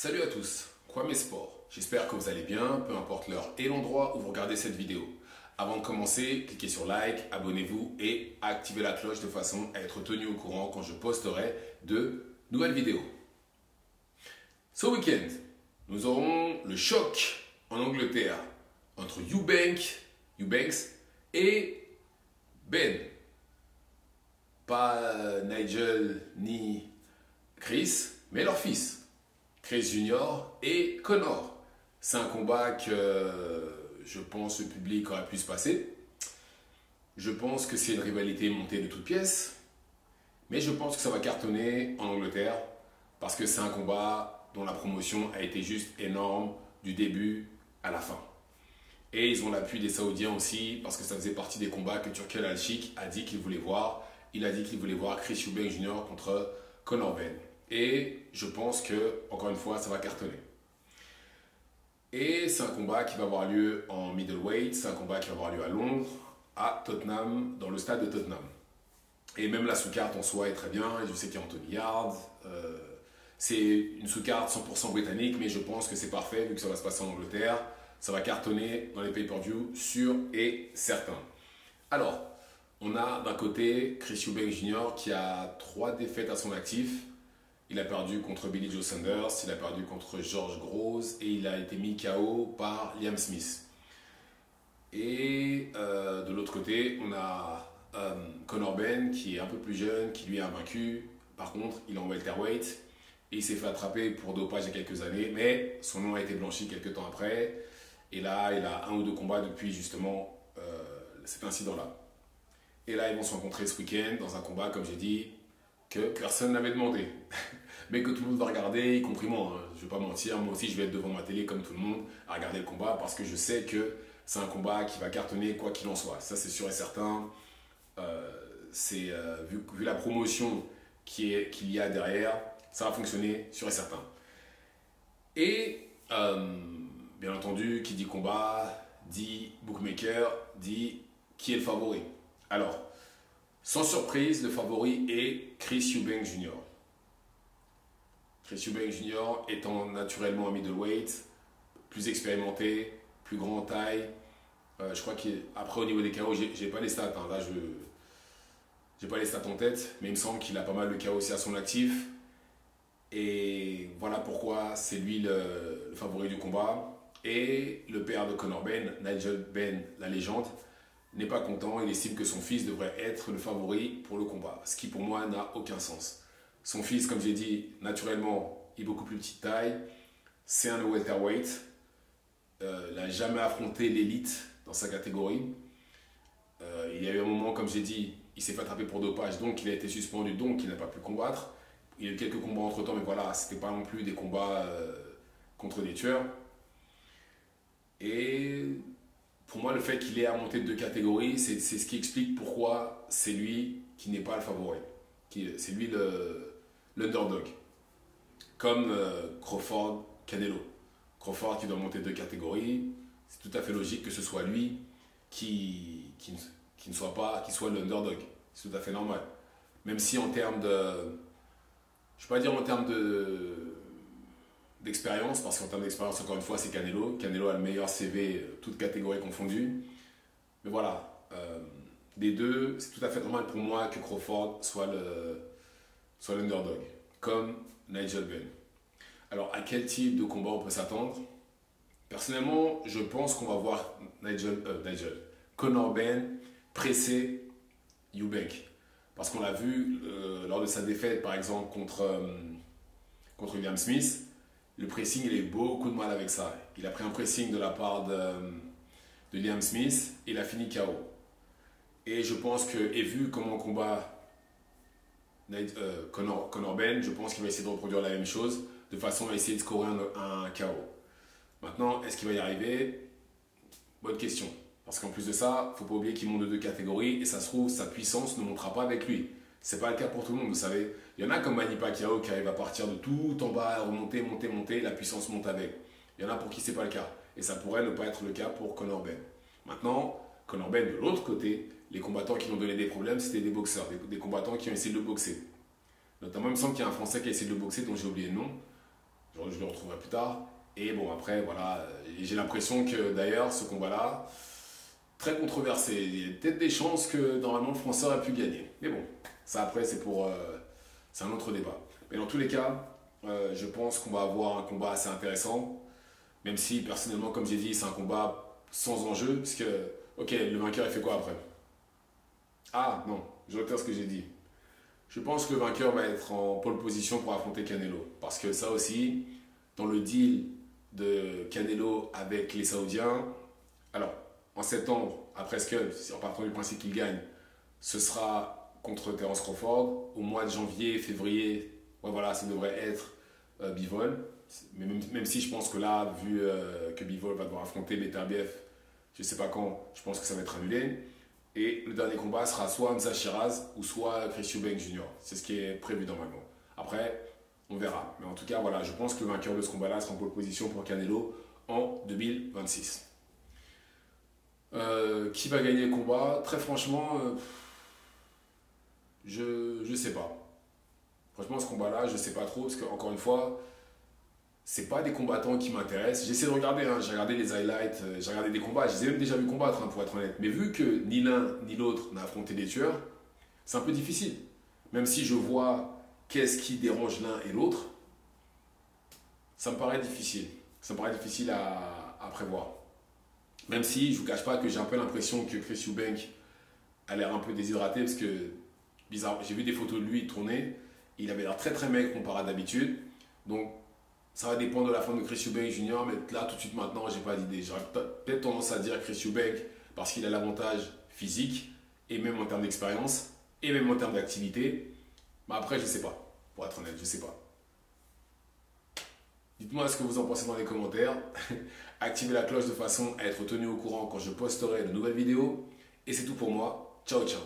Salut à tous, Kwame Sport. J'espère que vous allez bien, peu importe l'heure et l'endroit où vous regardez cette vidéo. Avant de commencer, cliquez sur like, abonnez-vous et activez la cloche de façon à être tenu au courant quand je posterai de nouvelles vidéos. Ce week-end, nous aurons le choc en Angleterre entre Eubanks et Ben. Pas Nigel ni Chris, mais leur fils. Chris Junior et Conor. C'est un combat que je pense le public aurait pu se passer. Je pense que c'est une rivalité montée de toutes pièces. Mais je pense que ça va cartonner en Angleterre parce que c'est un combat dont la promotion a été juste énorme du début à la fin. Et ils ont l'appui des Saoudiens aussi parce que ça faisait partie des combats que Turkel Al-Sheikh a dit qu'il voulait voir. Il a dit qu'il voulait voir Chris Eubanks Jr. contre Conor Ben. Et je pense que, encore une fois, ça va cartonner. Et c'est un combat qui va avoir lieu en middleweight, c'est un combat qui va avoir lieu à Londres, à Tottenham, dans le stade de Tottenham. Et même la sous-carte en soi est très bien, je sais qu'il y a Anthony Yarde, c'est une sous-carte 100% britannique, mais je pense que c'est parfait vu que ça va se passer en Angleterre, ça va cartonner dans les pay-per-view sûr et certain. Alors, on a d'un côté Chris Eubanks Jr. qui a 3 défaites à son actif. Il a perdu contre Billy Joe Saunders, il a perdu contre George Groves et il a été mis KO par Liam Smith. Et de l'autre côté, on a Conor Ben qui est un peu plus jeune, qui lui a vaincu. Par contre, il est en welterweight et il s'est fait attraper pour dopage il y a quelques années, mais son nom a été blanchi quelques temps après. Et là, il a 1 ou 2 combats depuis justement cet incident-là. Et là, ils vont se rencontrer ce week-end dans un combat, comme j'ai dit, que personne n'avait demandé, mais que tout le monde va regarder, y compris moi. Hein. Je ne vais pas mentir, moi aussi je vais être devant ma télé comme tout le monde à regarder le combat parce que je sais que c'est un combat qui va cartonner quoi qu'il en soit. Ça c'est sûr et certain. Vu la promotion qu'il y a derrière, ça va fonctionner sûr et certain. Et bien entendu, qui dit combat, dit bookmaker, dit qui est le favori. Alors, sans surprise, le favori est Chris Eubanks Jr. Chris Eubanks Jr. étant naturellement un middleweight, plus expérimenté, plus grand en taille. Je crois qu'après au niveau des KO, j'ai pas les stats. Hein. Là, j'ai pas les stats en tête, mais il me semble qu'il a pas mal de KO aussi à son actif. Et voilà pourquoi c'est lui le favori du combat. Et le père de Conor Ben, Nigel Ben, la légende, n'est pas content, il estime que son fils devrait être le favori pour le combat, ce qui pour moi n'a aucun sens. Son fils, comme j'ai dit, naturellement, il est beaucoup plus petite taille, c'est un welterweight, il n'a jamais affronté l'élite dans sa catégorie. Il y a eu un moment, comme j'ai dit, il s'est fait attraper pour dopage, donc il a été suspendu, donc il n'a pas pu combattre. Il y a eu quelques combats entre temps, mais voilà, ce n'était pas non plus des combats contre des tueurs. Et pour moi, le fait qu'il ait à monter de 2 catégories, c'est ce qui explique pourquoi c'est lui qui n'est pas le favori. C'est lui l'underdog. Comme Crawford, Canelo. Crawford qui doit monter de 2 catégories, c'est tout à fait logique que ce soit lui qui soit l'underdog. C'est tout à fait normal. Même si en termes de... Je ne vais pas dire en termes d'expérience, parce qu'en termes d'expérience, encore une fois, c'est Canelo. Canelo a le meilleur CV, toutes catégories confondues. Mais voilà, des deux, c'est tout à fait normal pour moi que Crawford soit l'underdog, comme Nigel Ben. Alors, à quel type de combat on peut s'attendre? Personnellement, je pense qu'on va voir Conor Ben presser Eubanks. Parce qu'on l'a vu lors de sa défaite, par exemple, contre Liam Smith. Le pressing, il a eu beaucoup de mal avec ça. Il a pris un pressing de la part de Liam Smith et il a fini KO. Et je pense que, et vu comment on combat Conor Ben, je pense qu'il va essayer de reproduire la même chose de façon à essayer de scorer un KO. Maintenant, est-ce qu'il va y arriver? Bonne question. Parce qu'en plus de ça, il ne faut pas oublier qu'il monte de 2 catégories et ça se trouve, sa puissance ne montera pas avec lui. Ce n'est pas le cas pour tout le monde, vous savez. Il y en a comme Manny Pacquiao qui arrive à partir de tout en bas, remonter, monter, la puissance monte avec. Il y en a pour qui ce n'est pas le cas. Et ça pourrait ne pas être le cas pour Conor Ben. Maintenant, Conor Ben, de l'autre côté, les combattants qui lui ont donné des problèmes, c'était des boxeurs, des combattants qui ont essayé de le boxer. Notamment, il me semble qu'il y a un Français qui a essayé de le boxer dont j'ai oublié le nom. je le retrouverai plus tard. Et bon, après, voilà, j'ai l'impression que d'ailleurs, ce combat-là, très controversé. Il y a peut-être des chances que normalement le Français aurait pu gagner. Mais bon, ça après, c'est un autre débat. Mais dans tous les cas, je pense qu'on va avoir un combat assez intéressant. Même si, personnellement, comme j'ai dit, c'est un combat sans enjeu. Parce que, ok, le vainqueur, il fait quoi après? Ah, non, je retire ce que j'ai dit. Je pense que le vainqueur va être en pole position pour affronter Canelo. Parce que ça aussi, dans le deal de Canelo avec les Saoudiens, alors, en septembre, après Skull, en partant du principe qu'il gagne, ce sera contre Terence Crawford. Au mois de janvier, février, ouais, voilà, ça devrait être Bivol. Mais même si je pense que là, vu que Bivol va devoir affronter Beterbiev, je ne sais pas quand, je pense que ça va être annulé. Et le dernier combat sera soit Hamza Shiraz ou soit Chris Eubank Jr. C'est ce qui est prévu normalement. Après, on verra. Mais en tout cas, voilà, je pense que le vainqueur de ce combat-là sera en pole position pour Canelo en 2026. Qui va gagner le combat? Très franchement, je sais pas. Franchement, ce combat-là, je sais pas trop parce que encore une fois, c'est pas des combattants qui m'intéressent. J'essaie de regarder, hein, j'ai regardé les highlights, j'ai regardé des combats, je les ai même déjà vus combattre, hein, pour être honnête. Mais vu que ni l'un ni l'autre n'a affronté des tueurs, c'est un peu difficile. Même si je vois qu'est-ce qui dérange l'un et l'autre, ça me paraît difficile. Ça me paraît difficile à prévoir. Même si je ne vous cache pas que j'ai un peu l'impression que Chris Eubank a l'air un peu déshydraté parce que, bizarre, j'ai vu des photos de lui tourner, il avait l'air très très maigre comparé à d'habitude. Donc ça va dépendre de la forme de Chris Eubank Jr. Mais là tout de suite maintenant, j'ai pas d'idée. J'aurais peut-être tendance à dire Chris Eubank parce qu'il a l'avantage physique et même en termes d'expérience et même en termes d'activité. Mais après, je sais pas. Pour être honnête, je sais pas. Dites-moi ce que vous en pensez dans les commentaires. Activez la cloche de façon à être tenu au courant quand je posterai de nouvelles vidéos. Et c'est tout pour moi. Ciao, ciao.